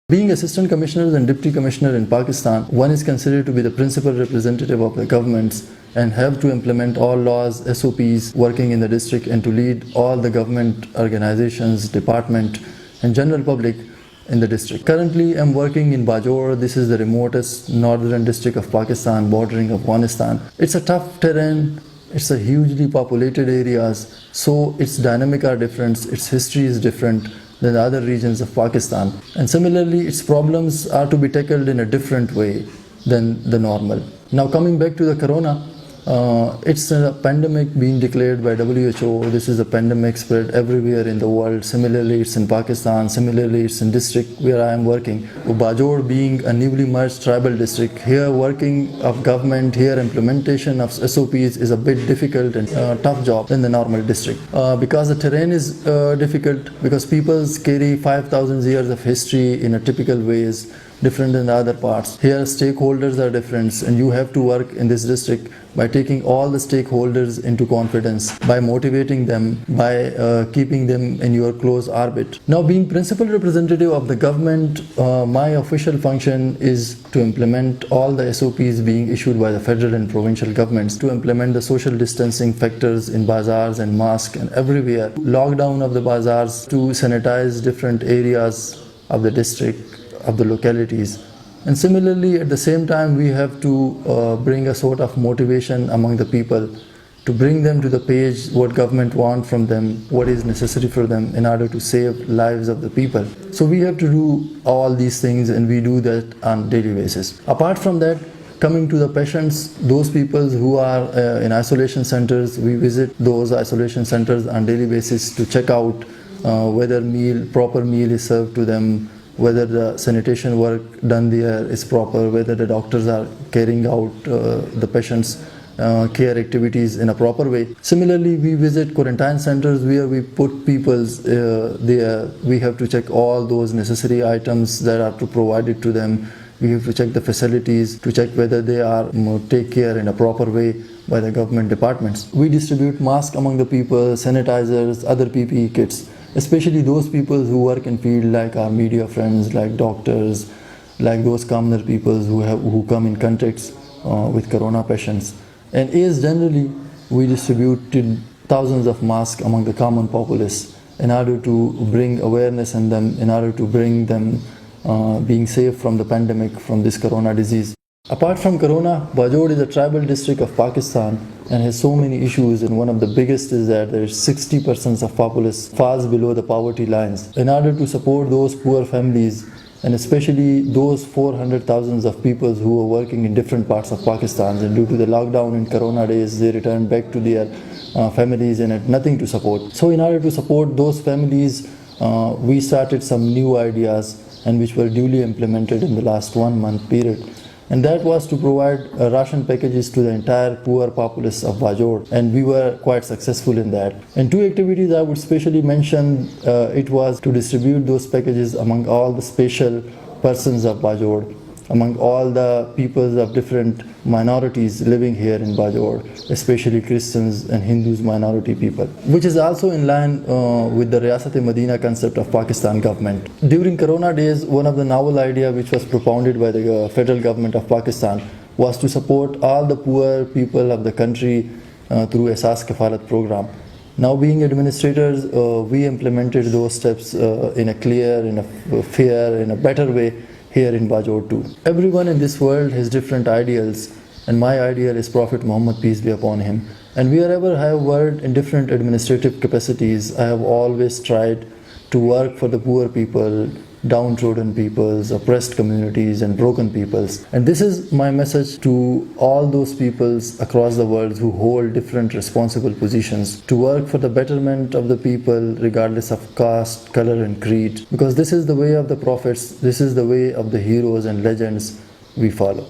Being assistant commissioners and deputy commissioner in Pakistan, one is considered to be the principal representative of the governments and have to implement all laws, SOPs working in the district and to lead all the government organizations, department and general public in the district. Currently, I'm working in Bajaur. This is the remotest northern district of Pakistan bordering Afghanistan. It's a tough terrain. It's a hugely populated areas, so its dynamic are different, its history is different than the other regions of Pakistan. And similarly, its problems are to be tackled in a different way than the normal. Now coming back to the corona, it's a pandemic being declared by WHO. This is a pandemic spread everywhere in the world. Similarly, it's in Pakistan. Similarly, it's in district where I am working. Bajaur being a newly merged tribal district, here working of government, here implementation of SOPs is a bit difficult and tough job than the normal district. Because the terrain is difficult, because people carry 5,000 years of history in a typical ways, different than the other parts. Here stakeholders are different and you have to work in this district by taking all the stakeholders into confidence, by motivating them, by keeping them in your close orbit. Now being principal representative of the government, my official function is to implement all the SOPs being issued by the federal and provincial governments, to implement the social distancing factors in bazaars and mosques and everywhere, lockdown of the bazaars, to sanitize different areas of the district, of the localities. And similarly, at the same time, we have to bring a sort of motivation among the people to bring them to the page what government want from them, what is necessary for them in order to save lives of the people. So we have to do all these things and we do that on daily basis. Apart from that, coming to the patients, those people who are in isolation centers, we visit those isolation centers on daily basis to check out whether proper meal is served to them, whether the sanitation work done there is proper, whether the doctors are carrying out the patient's care activities in a proper way. Similarly, we visit quarantine centers where we put people there. We have to check all those necessary items that are to provided to them. We have to check the facilities, to check whether they are take care in a proper way by the government departments. We distribute masks among the people, sanitizers, other PPE kits, especially those people who work in field like our media friends, like doctors, like those commoner people who come in contacts with corona patients. And as generally, we distributed thousands of masks among the common populace in order to bring awareness in them, in order to bring them being safe from the pandemic, from this corona disease. Apart from corona, Bajaur is a tribal district of Pakistan and has so many issues, and one of the biggest is that there is 60% of populace falls below the poverty lines. In order to support those poor families, and especially those 400,000 of people who are working in different parts of Pakistan, and due to the lockdown in corona days, they returned back to their families and had nothing to support. So in order to support those families, we started some new ideas and which were duly implemented in the last 1 month period. And that was to provide ration packages to the entire poor populace of Bajaur, and we were quite successful in that. And two activities I would specially mention, it was to distribute those packages among all the special persons of Bajaur, among all the peoples of different minorities living here in Bajaur, especially Christians and Hindus minority people, which is also in line with the Riyasat-e-Madina concept of Pakistan government. During corona days, one of the novel idea which was propounded by the federal government of Pakistan was to support all the poor people of the country through Asas Kafalat program. Now being administrators, we implemented those steps in a clear, in a fair, in a better way here in Bajaur too. Everyone in this world has different ideals, and my ideal is Prophet Muhammad, peace be upon him. And wherever I have worked in different administrative capacities, I have always tried to work for the poor people, downtrodden peoples, oppressed communities and broken peoples. And this is my message to all those peoples across the world who hold different responsible positions, to work for the betterment of the people regardless of caste, color and creed, because this is the way of the prophets, this is the way of the heroes and legends we follow.